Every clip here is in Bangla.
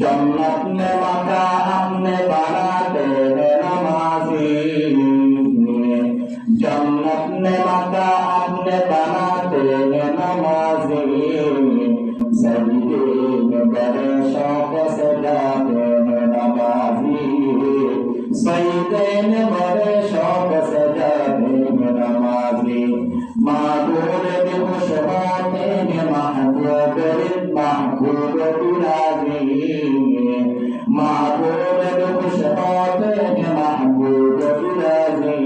जन्नत में मकान अपने बनाते हैं नमाजी, जन्नत में मकान अपने बनाते हैं नमाजी, सजदे में बड़े शौक से जाते हैं नमाजी, सजदे में बड़े शौक से जाते हैं नमाजी, माबूद भी खुश होते हैं महबूब महबूब बिराजी, महबूब भी खुश होते हैं महबूब बिराजी,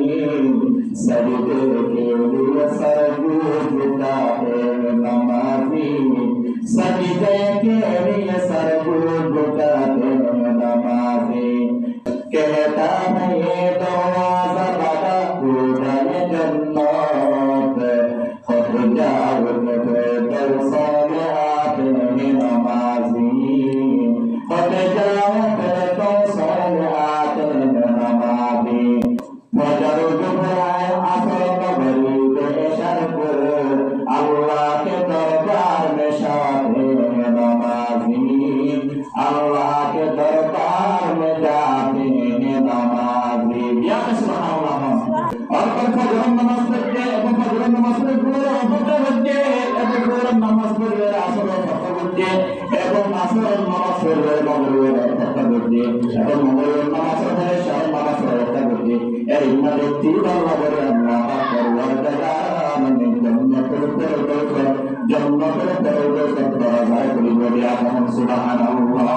सजदे के लिए सर झुकाते हैं नमाजी, सजदे के लिए सर झुकाते हैं नमाजी, कहता है ये दरवाजा बड़ा खुदा है जन्नत, खुद जाओ दर सोने आते हैं नमाजी, खुद जाओ दर सोने आते हैं नमाजी, फजर दुपहर असर मगरिब इशा को अल्लाह के दरबार में शाते हैं नमाजी, अल्लाह के दरबार में जाते हैं नमाजी। या सुभान अल्लाह। और फजर नमाज पढ़ते हैं, फजर नमाज पढ़ते हैं, फजर नमाज पढ़ते हैं, असर पढ़ते हैं, এবং আসর নামাজ পড়তে মগরিবের একটা পড়তে এবং মগরিবের নামাজ পড়তে শাহ নামাজ পড়তে এর ইমামে তিন আল্লাহ বলে আল্লাহ আকবার ওয়া তাআলা জান্নাতের দরজা দরজা করে বলে আল্লাহ সুবহানাল্লাহ।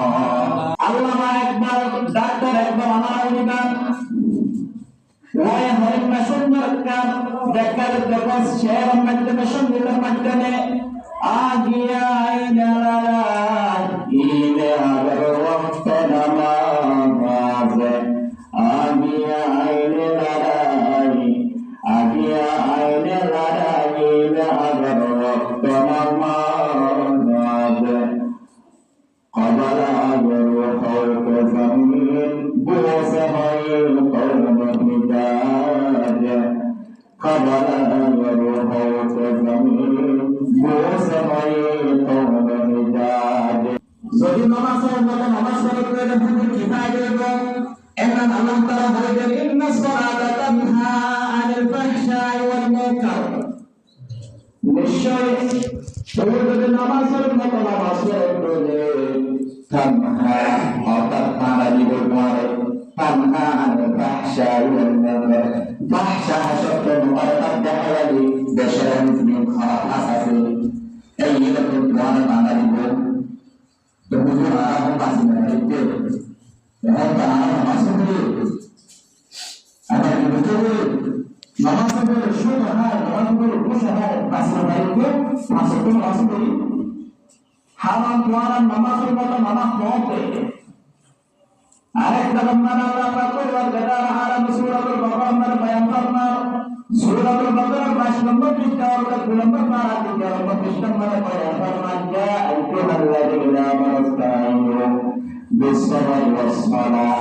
আল্লামা একবার ডাক্তার একবার আমার উনিবার ওই হরিমা সুন্দর কাম দেখার দেখস শের মাধ্যমে সঙ্গীতের মাধ্যমে আগিয়া আইনারা ইনে আগর ওয়াক্ত নামাজ আগিয়া আইনে লড়াই আগিয়া আইনে লড়াই ইনে আগর ওয়াক্ত নামাজ قبل أجر خلق زمين بوس خير قوم هداج قبل أجر خلق زمين بوس خير قوم هداج যদি নামাজের মতো নামাজ পড়তে হবে কিফায়ে এবং এমন আল্লাহ তাআলা বলেন ইন্না সলাতা তানহা আনিল ফাহশাই ওয়াল মুনকার, নিশ্চয় তুমি যদি নামাজের মতো নামাজ পড়তে তানহা অর্থাৎ তারা জীবন করে তানহা আনিল ফাহশাই ওয়াল মুনকার, ফাহশা শব্দ অর্থাৎ দেখা যায় দেশের মুসলিম খারাপ আছে এই এরকম গানে বাংলা জীবন তো বুঝুন আরাম পাশে দাঁড়াইতে এখন তো আমার নামাজ পড়ে আমার বুঝতে নামাজ পড়ে শুরু হয় নামাজ পড়ে বসে হয় পাশে দাঁড়াইতে পাশে তো নামাজ পড়ি হারাম দ্বারা নামাজের মতো নামাজ পড়তে আরেকটা বর্ণনা আল্লাহ পাক বলেন হারাম সূরাতুল বাকারার বয়ান করনা সূরাতুল বাকারার 22 নম্বর পৃষ্ঠা আর 2 নম্বর পারা থেকে 2 নম্বর পৃষ্ঠা মানে বয়ান করনা যা আইয়ুহাল্লাযীনা আমানু বিস-সাবরি ওয়াস-সালাহ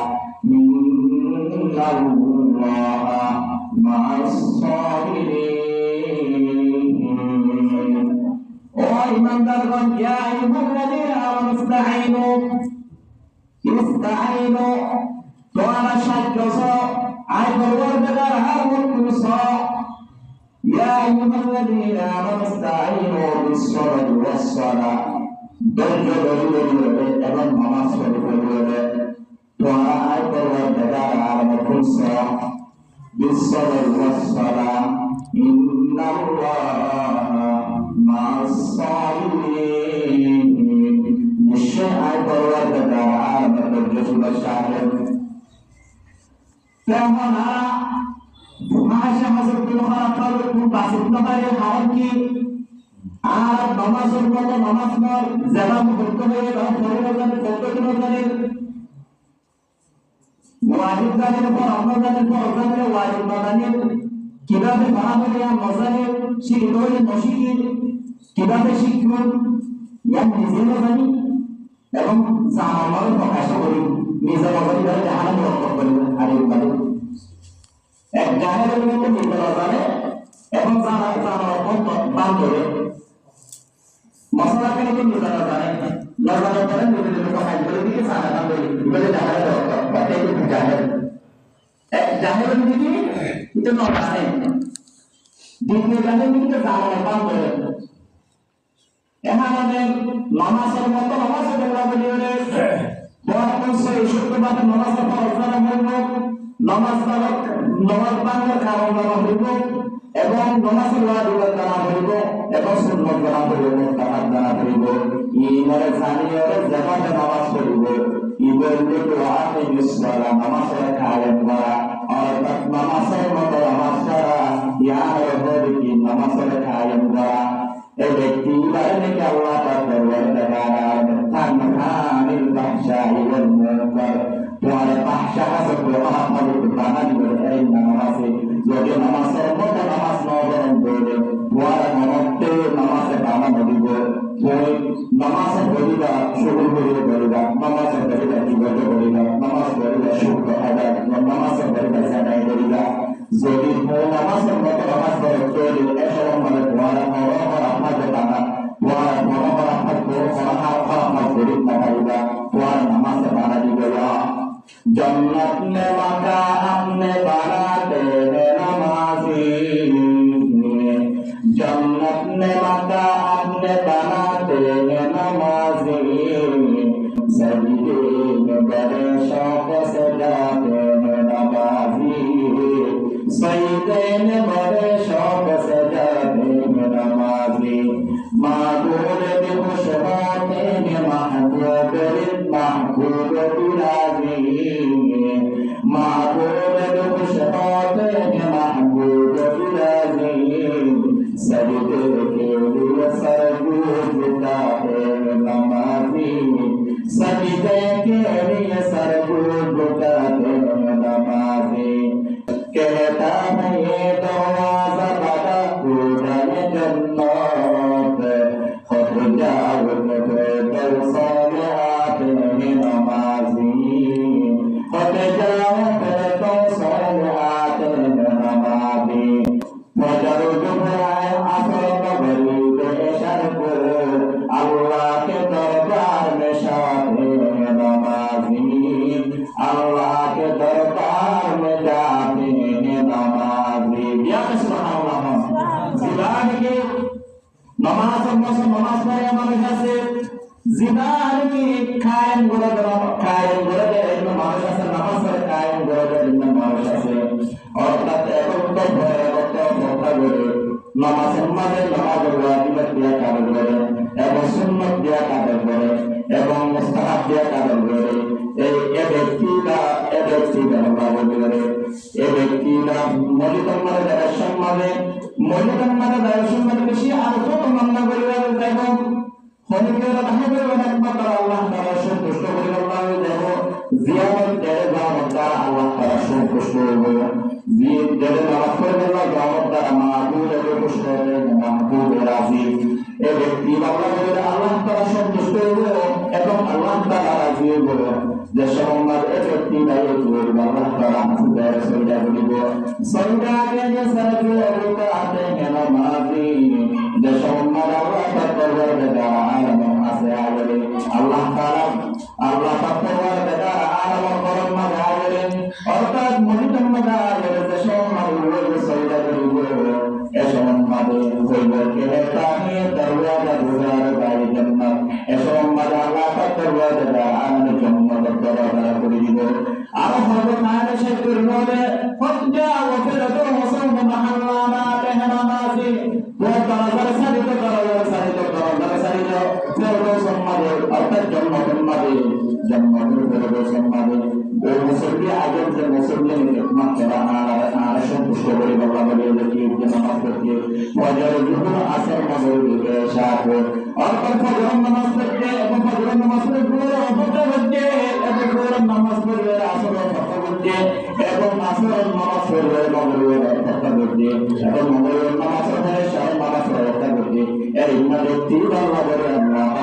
ইন্নাল্লাহা মা'আস-সাবিরিন। ও ঈমানদারগণ ইয়া আইয়ুহাল্লাযীনা আমানু ইস্তাঈনু তোমরা সাহায্য চাও আয় পরওয়ারদিগার হারমুল কুসা ইয়া আইয়ুহাল্লাযীনা আমানু ইস্তাঈনু বিস-সাবরি ওয়াস-সালাহ, ধৈর্য ধরে এবং নামাজ পড়বে তোমরা আয় পরওয়ারদিগার হারমুল কুসা বিস-সাবরি ওয়াস-সালাহ ইন্নাল্লাহা মা'আস-সাবিরিন, নিশ্চয় আয় পরওয়ারদিগার আলামিন ধৈর্যশীল শাহেদ। তেমন ভাষা হাজর খারাপ করবে কোন বাসিত নবারে হারাম কি আর নামাজের মতো নামাজ নয় যেমন করতে হবে এবং পরিবর্তন করতে হবে ওয়াজিব জানেন পর আমরা জানেন পর জানেন ওয়াজিব না জানেন কিভাবে বানাবো ইয়া মজানের শিখবে নশিকি কিভাবে শিখবেন ইয়া নিজে জানি এবং জানার প্রকাশ করি নিজে মজানি ধরে জাহান রক্ষা করি আর এই মানে এক জাহেলের মতো নিজে জানে এবং জানার বান্ধবে মশলা কেন নিজেরা জানে লড়ানো করে নিজেদের কথা করে দিকে জানে দ্বিতীয় জানে কিন্তু জানার পান করে এখানে নামাজের মতো নামাজে বেলা বলিয়ে বরাবর সেই শুক্রবার নামাজের পর অজরা হইব নামাজ বাংলার কারণ জানা হইব এবং নামাজের ওয়াজিব জানা হইব এবং সুন্নাত জানা হইব মুস্তাহাব জানা হইব ইমারে জানিয়ে জামাতে নামাজ পড়িব ইবনে দোয়াতে মিসওয়ালা নামাজের কায়েম করা অর্থাৎ নামাজের মতো নামাজ করা ইয়ার হবে কি নামাজের কায়েম করা এই ব্যক্তি বারেকে আল্লাহ পাক পরওয়ারদিগার তানহানিল বাহশাই ওয়াল মুনকার তোমার বাহশা আছে প্রভাব বানা দিবে এই নামাজে যদি নামাজের মতো নামাজ নবরণ করে তোমার মনতে নামাজে বানা দিব তুমি নামাজে বলিবা শুরু করে বলিবা নামাজে বলিবা জীবন বলিবা নামাজ বলিবা শুক্র আদায় নামাজে বলিবা সাদাই বলিবা যদি নামাজের মতো নামাজ পড়ে চলে এসব মানে তোমার মরণ আপনাকে টানা তোমার মরণ আপনাকে আপনার শরীর না পাইবা তোমার নামাজে বানা দিবে जन्नत में मकान हमने बनाते हैं नमाजी जन्नत में मकान हमने बनाते हैं नमाजी सजदे में बड़े शौक से जाते हैं नमाजी सजदे में बड़े शौक से जाते हैं नमाजी माबूद भी खुश होते हैं महबूब महबूब बिराजी महबूब भी खुश होते हैं महबूब बिराजी सजदे के लिए सर झुकाते हैं नमाजी सजदे के लिए सर झुकाते हैं नमाजी कहता है ये दरवाजा बड़ा खुदा है जन्नत खुद जाओ दर साले आते हैं नमाजी खुद जाओ दर साले आते हैं नमाजी फजर जुमाए असर मगरिब इशा को अल्लाह के दरबार में शाते हैं नमाजी अल्लाह के दरबार में जाते हैं नमाजी या सुभान अल्लाह जिबान के नमाज पढ़े हमारे घर से जिबान की कायम गुरद इन हमारे से नमाज पर कायम गुरद इन हमारे से और तब एक तो भोटा गुरे नमाज मदे नमाज वाजिब दिया कर गुरे एवं सुन्नत दिया कर गुरे एवं मुस्ताहब दिया कर गुरे ए व्यक्ति का अल्लाह गुरे ए व्यक्ति का मौलिकम मदे दर्शन मदे बेशी आरतो तमन्ना गुरे एवं होने रहने एकमात्र আল্লাহ তাআলা সন্তুষ্ট করে আল্লাহ দেখো জিয়ারত দেয় জামাতটা আল্লাহ তাআলা সন্তুষ্ট হবে জিয়ারত দেয় নামাজ পড়ে আল্লাহ জামাতটা মাহবুব এবং খুশি হবে মাহবুব রাজি এই ব্যক্তি আল্লাহ তাআলা সন্তুষ্ট হবে এবং আল্লাহ তাআলা রাজি হবে যে সমাজ এই ব্যক্তি দায়িত্ব করবে আল্লাহ তাআলা সুদার সইদা বলিব সইদা কে সাথে অবতা আতে কেন মাজি যে সমাজ আল্লাহ তাআলা Allah Taala alam koran magayere ortad monitam magayere desho marulo soida deribo esam made hoibo ke tahi darwaza guzar bai jannat esam made Allah Taala alam jannat darwaza kori dibo ara hobo nare she kurmode hojja wa firatu husam mahallana tehna nazi wo tarazar sari to সম্মানে অর্থাৎ জন্মদিন সম্মানে ওই মুসল্লি আগে যে মুসল্লির একমাত্র আর সন্তুষ্ট করে বাবা বলে দেখি যে নামাজ পড়তে ফজর যুগল আসর মাগরিব এশা অর্থাৎ ফজর নামাজ পড়তে এবং ফজর নামাজ পড়তে পুরো অবস্থা হচ্ছে এবং পুরো নামাজ পড়বে আসর অবস্থা হচ্ছে এবং আসর নামাজ পড়বে মাগরিব অবস্থা হচ্ছে এবং মাগরিব নামাজ পড়বে শাহ নামাজ অবস্থা হচ্ছে এর মধ্যে তিন আল্লাহ বলে আল্লাহ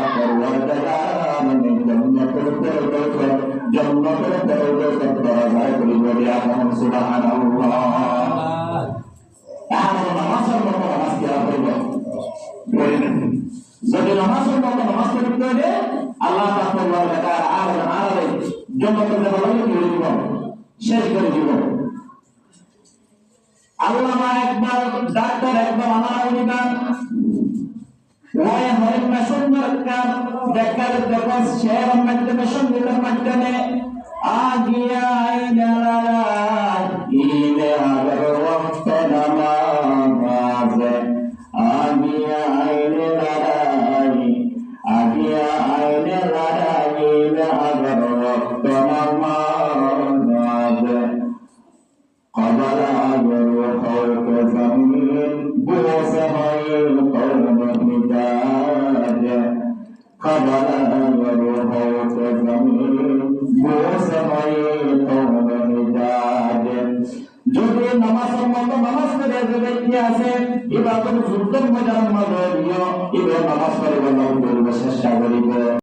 জন্নতের দরজা দরজায় বলি বলি আল্লাহ সুবহানাল্লাহ তাহলে নামাজের মতো নামাজ কি করব যদি নামাজের মতো নামাজ পড়তে হলে আল্লাহ তাআলা আলাদা জন্নতের দরজা খুলে দিব শেষ করে দিব আল্লামা একবার ডাক্তার একবার আমার উনিবান ওই হরিমা সুন্দর কাম দেখার দেখো শের মাধ্যমে সঙ্গীতের মাধ্যমে আগিয়া আইনার ইলে আগর ওয়াক্ত নামাজ আগিয়া আইনে লড়াই আগিয়া আইনে লড়াই ইলে আগর ওয়াক্ত নামাজ قبل أجر خلق زمين بوسعي قوم حجاج قبل أجر خلق زمين بوسعي قوم حجاج যদি নামাজের মতো নামাজ পড়ে যে ব্যক্তি আছে ইবাদত যুদ্ধের মধ্যে নামাজ পড়িও ইবে নামাজ পড়িবার চেষ্টা করিব।